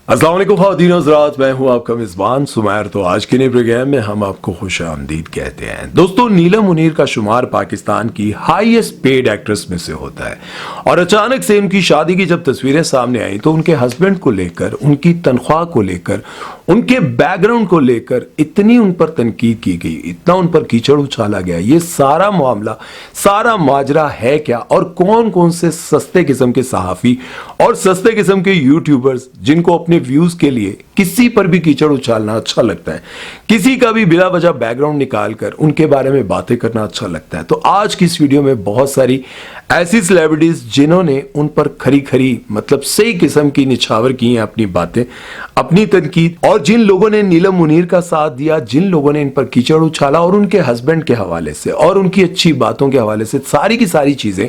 अस्सलाम वालेकुम ख़वातीन और हज़रात, मैं हूं आपका मेज़बान सुमैर। तो आज के नए प्रोग्राम में हम आपको खुश आमदीद कहते हैं। दोस्तों, नीलम मुनीर का शुमार पाकिस्तान की हाईएस्ट पेड एक्ट्रेस में से होता है और अचानक से उनकी शादी की जब तस्वीरें सामने आई तो उनके हस्बैंड को लेकर, उनकी तनख्वाह को लेकर, उनके बैकग्राउंड को लेकर इतनी उन पर तनकीद की गई, इतना उन पर कीचड़ उछाला गया। ये सारा मामला, सारा माजरा है क्या, और कौन कौन से सस्ते किस्म के सहाफ़ी और सस्ते किस्म के यूट्यूबर्स जिनको अपने व्यूज के लिए किसी पर भी कीचड़ उछालना अच्छा लगता है, किसी का भी बिला वजह बैकग्राउंड निकालकर उनके बारे में बातें करना अच्छा लगता है। तो आज की इस वीडियो में बहुत सारी ऐसी सेलिब्रिटीज जिन्होंने उन पर खरी खरी मतलब सही किस्म की निछावर की हैं अपनी बातें, अपनी तनकीद, और जिन लोगों ने नीलम मुनीर का साथ दिया, जिन लोगों ने इन पर कीचड़ उछाला, और उनके हस्बैंड के हवाले से और उनकी अच्छी बातों के हवाले से सारी की सारी चीजें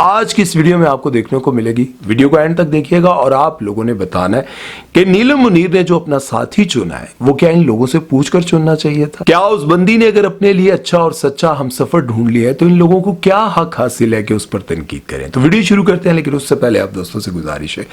आज की इस वीडियो में आपको देखने को मिलेगी। वीडियो को एंड तक देखिएगा और आप लोगों ने बताना है कि नीलम मुनीर ने जो अपना साथी चुना है वो क्या इन लोगों से पूछकर चुनना चाहिए था? क्या उस बंदी ने अगर अपने लिए अच्छा और सच्चा हमसफर ढूंढ लिया है तो इन लोगों को क्या हक हासिल है कि उस पर तनकीद करें? तो वीडियो शुरू करते हैं, लेकिन उससे पहले आप दोस्तों से गुजारिश है,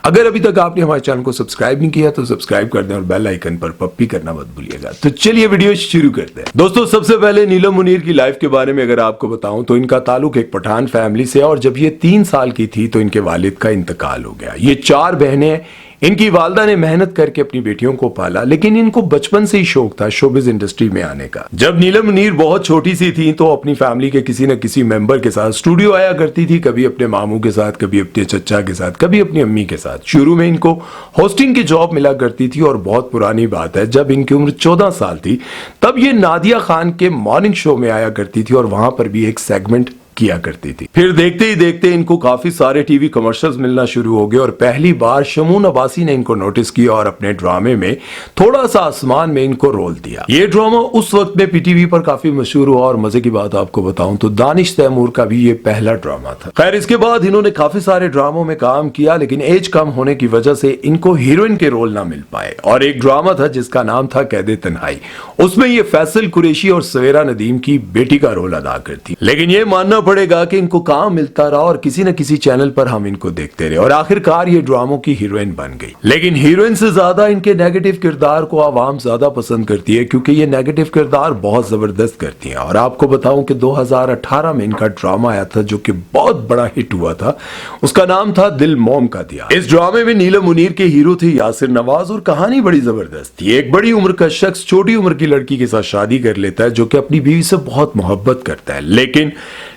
अगर अभी तक आपने हमारे चैनल को सब्सक्राइब नहीं किया तो सब्सक्राइब कर दें और बेल आइकन पर पप्पी करना मत भूलिएगा। तो चलिए वीडियो शुरू करते हैं। दोस्तों, सबसे पहले नीलम मुनीर की लाइफ के बारे में अगर आपको बताऊं तो इनका ताल्लुक एक पठान फैमिली से, और जब ये 3 साल की थी तो इनके वालिद का इंतकाल हो गया। ये 4 बहनें हैं। इनकी वालदा ने मेहनत करके अपनी बेटियों को पाला, लेकिन इनको बचपन से ही शौक था शोबिज इंडस्ट्री में आने का। जब नीलम मुनीर बहुत छोटी सी थी तो अपनी फैमिली के किसी न किसी मेंबर के साथ स्टूडियो आया करती थी, कभी अपने मामू के साथ, कभी अपने चचा के साथ, कभी अपनी अम्मी के साथ। शुरू में इनको होस्टिंग की जॉब मिला करती थी, और बहुत पुरानी बात है, जब इनकी उम्र 14 साल थी तब ये नादिया खान के मॉर्निंग शो में आया करती थी और वहां पर भी एक सेगमेंट किया करती थी। फिर देखते ही देखते इनको काफी सारे टीवी कमर्शियल्स मिलना शुरू हो गए और पहली बार शमून अब्बासी ने इनको नोटिस किया और अपने ड्रामे में थोड़ा सा आसमान में इनको रोल दिया। ये ड्रामा उस वक्त में पीटीवी पर काफी मशहूर हुआ, और मजे की बात आपको बताऊं तो दानिश तैमूर का भी ये पहला ड्रामा था। खैर, इसके बाद इन्होंने काफी सारे ड्रामों में काम किया, लेकिन एज कम होने की वजह से इनको हीरोइन के रोल ना मिल पाए, और एक ड्रामा था जिसका नाम था कैदे तन्हाई। उसमें ये फैसल कुरैशी और सवेरा नदीम की बेटी का रोल अदा करती। लेकिन ये मानना पड़ेगा कि इनको काम मिलता रहा और किसी न किसी चैनल पर हम इनको देखते रहे, और आखिरकार ये ड्रामों की हीरोइन बन गई। लेकिन हीरोइन से ज्यादा इनके नेगेटिव किरदार को आवाम ज्यादा पसंद करती है, क्योंकि ये नेगेटिव किरदार बहुत जबरदस्त करती हैं। और आपको बताऊं कि 2018 में इनका ड्रामा आया था जो कि बहुत बड़ा हिट हुआ था। उसका नाम था दिल मोम का दिया। इस ड्रामे में नीलम मुनीर के हीरो थे यासिर नवाज, और कहानी बड़ी जबरदस्त थी। एक बड़ी उम्र का शख्स छोटी उम्र की लड़की के साथ शादी कर लेता है जो कि अपनी बीवी से बहुत मोहब्बत करता है, लेकिन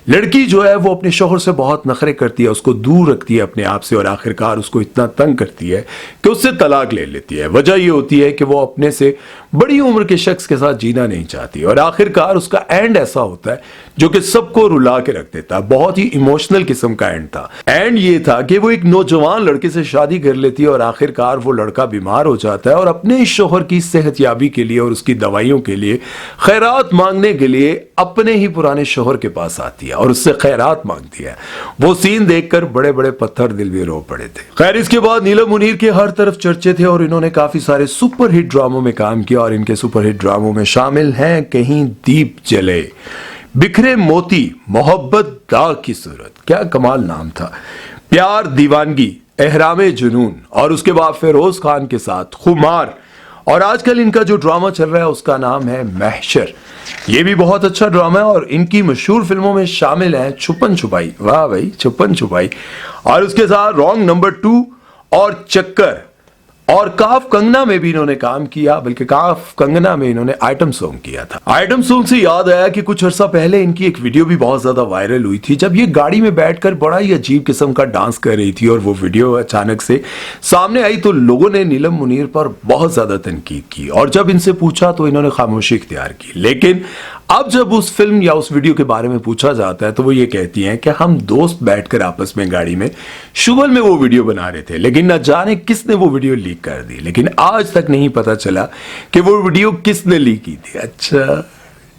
लड़की जो है वो अपने शौहर से बहुत नखरे करती है, उसको दूर रखती है अपने आप से, और आखिरकार उसको इतना तंग करती है कि उससे तलाक ले लेती है। वजह ये होती है कि वो अपने से बड़ी उम्र के शख्स के साथ जीना नहीं चाहती, और आखिरकार उसका एंड ऐसा होता है जो कि सबको रुला के रख देता है। बहुत ही इमोशनल किस्म का एंड था। एंड ये था कि वो एक नौजवान लड़के से शादी कर लेती है, और आखिरकार वो लड़का बीमार हो जाता है और अपने शौहर की सेहतयाबी के लिए और उसकी दवाइयों के लिए खैरात मांगने के लिए अपने ही पुराने शौहर के पास आती है और उससे खैरात मांगती है। वो सीन देखकर बड़े बड़े पत्थर दिल भी रो पड़े थे। खैर, इसके बाद नीलम मुनीर के हर तरफ चर्चे थे और इन्होंने काफी सारे सुपरहिट ड्रामों में काम किया, और इनके सुपरहिट ड्रामों में शामिल हैं कहीं दीप जले, बिखरे मोती, मोहब्बत दाग की सूरत, क्या कमाल नाम था, प्यार दीवानगी, एहरामे जुनून, और उसके बाद फिरोज खान के साथ खुमार, और आजकल इनका जो ड्रामा चल रहा है उसका नाम है महशर। ये भी बहुत अच्छा ड्रामा है, और इनकी मशहूर फिल्मों में शामिल है छुपन छुपाई, वाह भाई, छुपन छुपाई, और उसके साथ रॉन्ग नंबर 2 और चक्कर, और काफ कंगना में भी इन्होंने काम किया, बल्कि काफ कंगना में इन्होंने आइटम सॉन्ग किया था। आइटम सॉन्ग से याद आया कि कुछ अर्सा पहले इनकी एक वीडियो भी बहुत ज्यादा वायरल हुई थी, जब ये गाड़ी में बैठकर बड़ा ही अजीब किस्म का डांस कर रही थी, और वो वीडियो अचानक से सामने आई तो लोगों ने नीलम मुनीर पर बहुत ज्यादा तनकीद की, और जब इनसे पूछा तो इन्होंने खामोशी इख्तियार की। लेकिन अब जब उस फिल्म या उस वीडियो के बारे में पूछा जाता है तो वो ये कहती हैं कि हम दोस्त बैठकर आपस में गाड़ी में शुगल में वो वीडियो बना रहे थे, लेकिन न जाने किसने वो वीडियो लीक कर दी, लेकिन आज तक नहीं पता चला कि वो वीडियो किसने लीक की थी। अच्छा,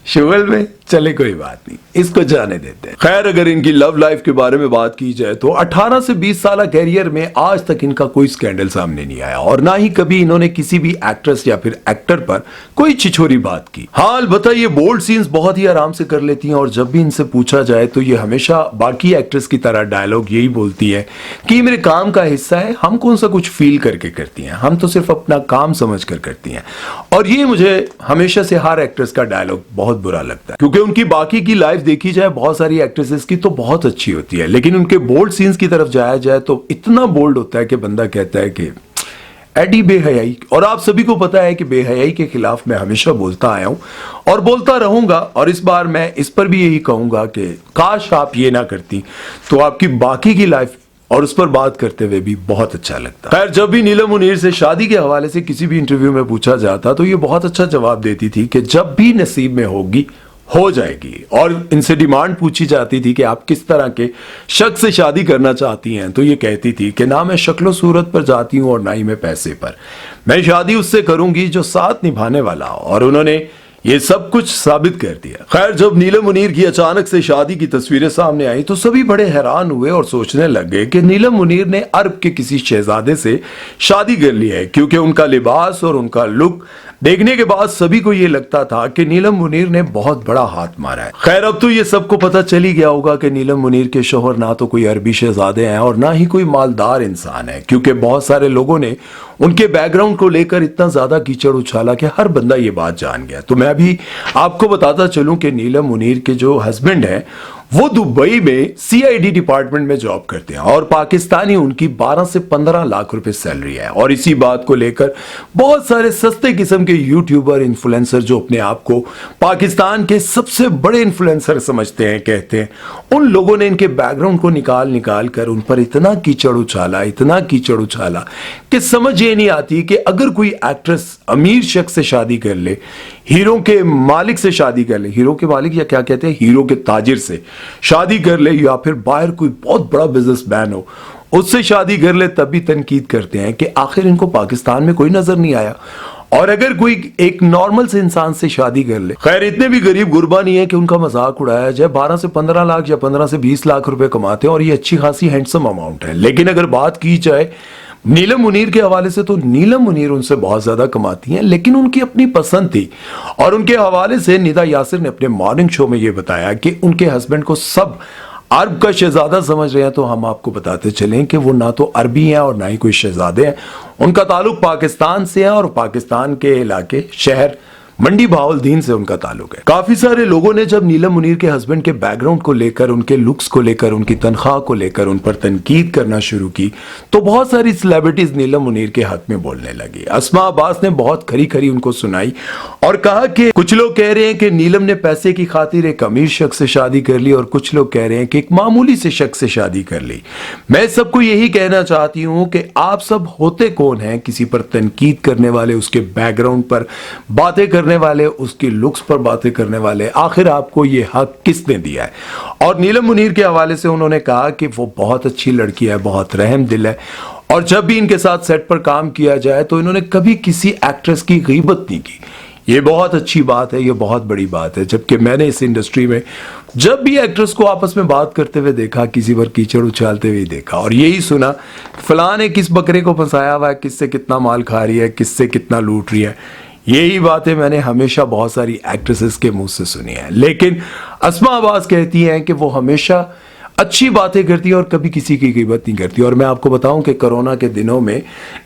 शुगल में, चले कोई बात नहीं, इसको जाने देते हैं। खैर, अगर इनकी लव लाइफ के बारे में बात की जाए तो 18 से 20 साल कैरियर में आज तक इनका कोई स्कैंडल सामने नहीं आया और ना ही कभी इन्होंने किसी भी एक्ट्रेस या फिर एक्टर पर कोई छिछोरी बात की। हाँ, अलबत्ता ये बोल्ड सीन्स बहुत ही आराम से कर लेती हैं और जब भी इनसे पूछा जाए तो ये हमेशा बाकी एक्ट्रेस की तरह डायलॉग यही बोलती है कि मेरे काम का हिस्सा है, हम कौन सा कुछ फील करके करती हैं, हम तो सिर्फ अपना काम समझ कर करती हैं। और ये मुझे हमेशा से हर एक्ट्रेस का डायलॉग बहुत बुरा लगता है, क्योंकि उनकी बाकी की लाइफ देखी जाए बहुत सारी एक्ट्रेसेस की तो बहुत अच्छी होती है, लेकिन उनके बोल्ड सीन्स की तरफ जाया जाए तो इतना बोल्ड होता है कि बंदा कहता है कि एडी बेहयाई। और आप सभी को पता है कि बेहयाई के खिलाफ मैं हमेशा बोलता आया हूं और बोलता रहूंगा, और इस बार मैं इस पर भी यही कहूंगा कि काश आप ये ना करती तो आपकी बाकी की लाइफ और उस पर बात करते हुए भी बहुत अच्छा लगता। खैर, जब भी नीलम मुनीर से शादी के हवाले से किसी भी इंटरव्यू में पूछा जाता तो ये बहुत अच्छा जवाब देती थी कि जब भी नसीब में होगी हो जाएगी। और इनसे डिमांड पूछी जाती थी कि आप किस तरह के शख्स से शादी करना चाहती हैं तो ये कहती थी कि ना मैं शक्लो सूरत पर जाती हूं और ना ही मैं पैसे पर, मैं शादी उससे करूंगी जो साथ निभाने वाला हो। और उन्होंने ये सब कुछ साबित कर दिया। खैर, जब नीलम मुनीर की अचानक से शादी की तस्वीरें सामने आई तो सभी बड़े हैरान हुए और सोचने लग गए कि नीलम मुनीर ने अरब के किसी शहजादे से शादी कर ली है, क्योंकि उनका लिबास और उनका लुक देखने के बाद सभी को यह लगता था कि नीलम मुनीर ने बहुत बड़ा हाथ मारा है। खैर, अब तो ये सबको पता चल ही गया होगा कि नीलम मुनीर के शोहर ना तो कोई अरबी शहजादे हैं और ना ही कोई मालदार इंसान है, क्योंकि बहुत सारे लोगों ने उनके बैकग्राउंड को लेकर इतना ज्यादा कीचड़ उछाला कि हर बंदा ये बात जान गया। तो मैं भी आपको बताता चलूं कि नीलम मुनीर के जो हस्बैंड हैं वो दुबई में सीआईडी डिपार्टमेंट में जॉब करते हैं और पाकिस्तानी उनकी 12 से 15 लाख रुपए सैलरी है। और इसी बात को लेकर बहुत सारे सस्ते किस्म के यूट्यूबर, इन्फ्लुएंसर जो अपने आप को पाकिस्तान के सबसे बड़े इन्फ्लुएंसर समझते हैं, कहते हैं, उन लोगों ने इनके बैकग्राउंड को निकाल कर उन पर इतना कीचड़ उछाला कि समझ ये नहीं आती कि अगर कोई एक्ट्रेस अमीर शख्स से शादी कर ले, हीरो के मालिक से शादी कर ले, हीरो के मालिक या क्या कहते हैं, हीरो के ताजिर से शादी कर ले, या फिर बाहर कोई बहुत बड़ा बिजनेसमैन हो उससे शादी कर ले, तब भी तनकीद करते हैं कि आखिर इनको पाकिस्तान में कोई नजर नहीं आया। और अगर कोई एक नॉर्मल से इंसान से शादी कर ले, खैर इतने भी गरीब गुरबा नहीं है कि उनका मजाक उड़ाया जाए, 12 से 15 लाख या 15 से 20 लाख रुपए कमाते हैं और ये अच्छी खासी हैंडसम अमाउंट है। लेकिन अगर बात की जाए नीलम मुनीर के हवाले से तो नीलम मुनीर उनसे बहुत ज्यादा कमाती हैं, लेकिन उनकी अपनी पसंद थी। और उनके हवाले से निदा यासिर ने अपने मॉर्निंग शो में यह बताया कि उनके हस्बैंड को सब अरब का शहजादा समझ रहे हैं। तो हम आपको बताते चलें कि वो ना तो अरबी हैं और ना ही कोई शहजादे हैं, उनका ताल्लुक पाकिस्तान से है और पाकिस्तान के इलाके शहर मंडी बहाउलदीन से उनका ताल्लुक है। काफी सारे लोगों ने जब नीलम मुनीर के हस्बैंड के बैकग्राउंड को लेकर, उनके लुक्स को लेकर, उनकी तनख्वाह को लेकर उन पर तनकीद करना शुरू की तो बहुत सारी सेलिब्रिटीज नीलम मुनीर के हक में बोलने लगी। अस्मा अब्बास ने बहुत खरी खरी उनको सुनाई और कहा कि कुछ लोग कह रहे हैं कि नीलम ने पैसे की खातिर एक अमीर शख्स से शादी कर ली और कुछ लोग कह रहे हैं कि एक मामूली से शख्स से शादी कर ली। मैं सबको यही कहना चाहती हूं कि आप सब होते कौन हैं किसी पर तनकीद करने वाले, उसके बैकग्राउंड पर बातें करने वाले, उसकी लुक्स पर बातें करने वाले, आखिर आपको ये हक किसने दिया है। और नीलम मुनीर के हवाले से उन्होंने कहा कि वो बहुत अच्छी लड़की है, बहुत रहम दिल है और जब भी इनके साथ सेट पर काम किया जाए तो इन्होंने कभी किसी एक्ट्रेस की गीबत नहीं की। ये बहुत अच्छी बात है, ये बहुत बड़ी बात है। जबकि मैंने इस इंडस्ट्री में जब भी एक्ट्रेस को आपस में बात करते हुए देखा, किसी पर कीचड़ उछालते हुए देखा और यही सुना फलां ने किस बकरे को फंसाया हुआ है, किससे कितना माल खा रही है, किससे कितना लूट रही है, यही बातें मैंने हमेशा बहुत सारी एक्ट्रेसेस के मुंह से सुनी है। लेकिन अस्मा अब्बास कहती हैं कि वो हमेशा अच्छी बातें करती है और कभी किसी की गिबत नहीं करती। और मैं आपको बताऊं कि कोरोना के दिनों में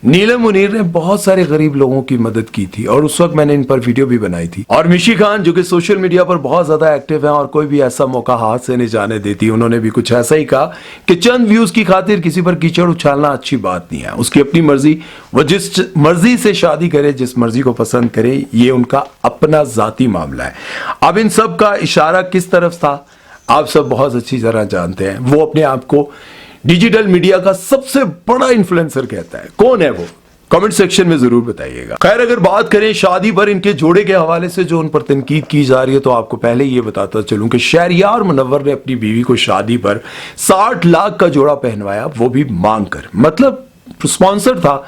नीलम मुनीर ने बहुत सारे गरीब लोगों की मदद की थी और उस वक्त मैंने इन पर वीडियो भी बनाई थी। और मिशी खान जो कि सोशल मीडिया पर बहुत ज्यादा एक्टिव है और कोई भी ऐसा मौका हाथ से नहीं जाने देती, उन्होंने भी कुछ ऐसा ही कहा कि चंद व्यूज की खातिर किसी पर कीचड़ उछालना अच्छी बात नहीं है। उसकी अपनी मर्जी, वो जिस मर्जी से शादी करे, जिस मर्जी को पसंद करे, ये उनका अपना जाती मामला है। अब इन सब का इशारा किस तरफ था आप सब बहुत अच्छी तरह जानते हैं। वो अपने आप को डिजिटल मीडिया का सबसे बड़ा इन्फ्लुएंसर कहता है। कौन है वो? कमेंट सेक्शन में जरूर बताइएगा। खैर, अगर बात करें शादी पर इनके जोड़े के हवाले से जो उन पर तनकीद की जा रही है तो आपको पहले ये बताता चलूं कि शहरियार मुनव्वर ने अपनी बीवी को शादी पर 60 लाख का जोड़ा पहनवाया, वो भी मांग कर। मतलब स्पॉन्सर था,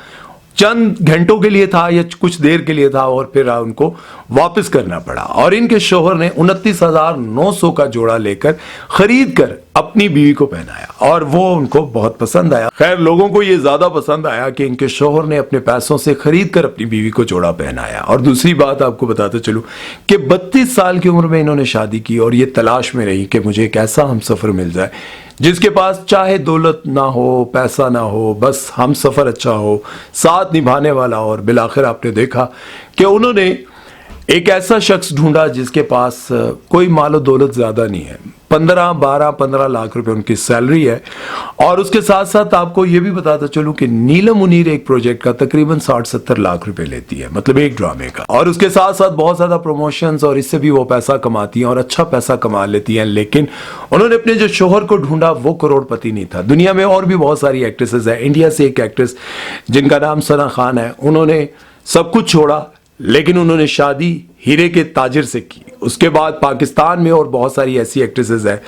चंद घंटों के लिए था या कुछ देर के लिए था और फिर उनको वापस करना पड़ा। और इनके शोहर ने 29,900 का जोड़ा लेकर खरीद कर अपनी बीवी को पहनाया और वो उनको बहुत पसंद आया। खैर, लोगों को ये ज्यादा पसंद आया कि इनके शोहर ने अपने पैसों से खरीद कर अपनी बीवी को जोड़ा पहनाया। और दूसरी बात आपको बताते चलूं कि 32 साल की उम्र में इन्होंने शादी की और ये तलाश में रही कि मुझे एक ऐसा हमसफर मिल जाए जिसके पास चाहे दौलत ना हो, पैसा ना हो, बस हम सफर अच्छा हो, साथ निभाने वाला। और बिलाखिर आपने देखा कि उन्होंने एक ऐसा शख्स ढूंढा जिसके पास कोई मालो दौलत ज्यादा नहीं है। 15 लाख रुपए उनकी सैलरी है। और उसके साथ साथ आपको यह भी बताता चलूं कि नीलम मुनीर एक प्रोजेक्ट का तकरीबन 60-70 लाख रुपए लेती है, मतलब एक ड्रामे का। और उसके साथ साथ बहुत ज्यादा प्रमोशंस और इससे भी वो पैसा कमाती हैं और अच्छा पैसा कमा लेती हैं। लेकिन उन्होंने अपने जो शोहर को ढूंढा वो करोड़पति नहीं था। दुनिया में और भी बहुत सारी एक्ट्रेसेस है। इंडिया से एक एक्ट्रेस जिनका नाम सना खान है, उन्होंने सब कुछ छोड़ा लेकिन उन्होंने शादी हीरे के ताजिर से की। उसके बाद पाकिस्तान में और बहुत सारी ऐसी एक्ट्रेसेस हैं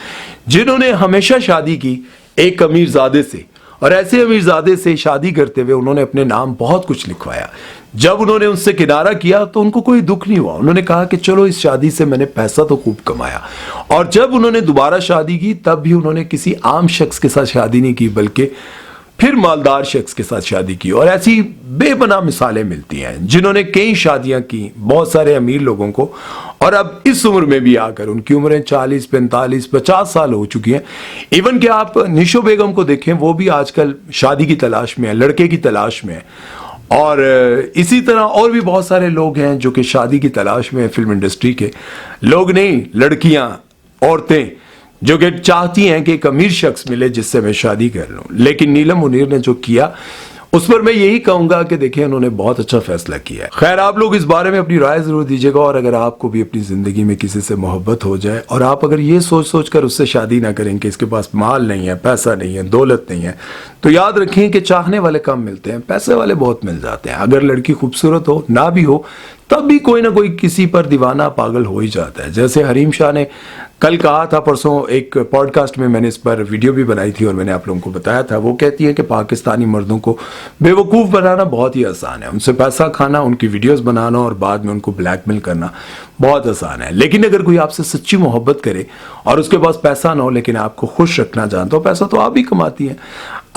जिन्होंने हमेशा शादी की एक अमीरजादे से, और ऐसे अमीरजादे से शादी करते हुए उन्होंने अपने नाम बहुत कुछ लिखवाया। जब उन्होंने उससे किनारा किया तो उनको कोई दुख नहीं हुआ। उन्होंने कहा कि चलो, इस शादी से मैंने पैसा तो खूब कमाया। और जब उन्होंने दोबारा शादी की तब भी उन्होंने किसी आम शख्स के साथ शादी नहीं की बल्कि फिर मालदार शख्स के साथ शादी की। और ऐसी बेपनाह मिसालें मिलती हैं जिन्होंने कई शादियां की बहुत सारे अमीर लोगों को, और अब इस उम्र में भी आकर उनकी उम्रें 40, 45, 50 साल हो चुकी हैं। इवन कि आप निशो बेगम को देखें, वो भी आजकल शादी की तलाश में है, लड़के की तलाश में है। और इसी तरह और भी बहुत सारे लोग हैं जो कि शादी की तलाश में है। फिल्म इंडस्ट्री के लोग नहीं, लड़कियां, औरतें जो कि चाहती हैं कि एक अमीर शख्स मिले जिससे मैं शादी कर लूं। लेकिन नीलम मुनीर ने जो किया उस पर मैं यही कहूंगा कि देखिए, उन्होंने बहुत अच्छा फैसला किया है। खैर, आप लोग इस बारे में अपनी राय जरूर दीजिएगा। और अगर आपको भी अपनी जिंदगी में किसी से मोहब्बत हो जाए और आप अगर ये सोच कर उससे शादी ना करें कि इसके पास माल नहीं है, पैसा नहीं है, दौलत नहीं है, तो याद रखें कि चाहने वाले कम मिलते हैं, पैसे वाले बहुत मिल जाते हैं। अगर लड़की खूबसूरत हो ना भी हो तब भी कोई ना कोई किसी पर दीवाना पागल हो ही जाता है। जैसे हरीम शाह ने कल कहा था, परसों एक पॉडकास्ट में मैंने इस पर वीडियो भी बनाई थी और मैंने आप लोगों को बताया था। वो कहती है कि पाकिस्तानी मर्दों को बेवकूफ़ बनाना बहुत ही आसान है, उनसे पैसा खाना, उनकी वीडियोस बनाना और बाद में उनको ब्लैकमेल करना बहुत आसान है। लेकिन अगर कोई आपसे सच्ची मोहब्बत करे और उसके पास पैसा ना हो लेकिन आपको खुश रखना जानता हो, पैसा तो आप भी कमाती हैं,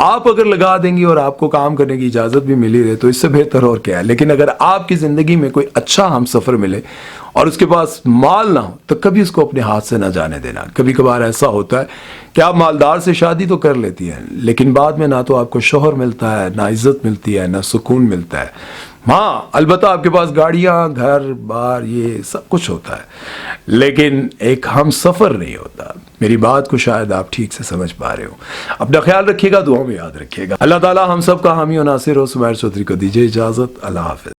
आप अगर लगा देंगी और आपको काम करने की इजाजत भी मिली रहे तो इससे बेहतर और क्या है। लेकिन अगर आपकी जिंदगी में कोई अच्छा हमसफर मिले और उसके पास माल ना हो तो कभी उसको अपने हाथ से ना जाने देना। कभी कभार ऐसा होता है कि आप मालदार से शादी तो कर लेती हैं लेकिन बाद में ना तो आपको शोहर मिलता है, ना इज्जत मिलती है, ना सुकून मिलता है। हाँ, अलबत्ता आपके पास गाड़ियां, घर बार, ये सब कुछ होता है लेकिन एक हम सफर नहीं होता। मेरी बात को शायद आप ठीक से समझ पा रहे हो। अपना ख्याल रखिएगा, दुआ में याद रखिएगा। अल्लाह ताला हम सब का हामी और नासिर हो। सुमैर चौधरी को दीजिए इजाजत। अल्लाह हाफिज।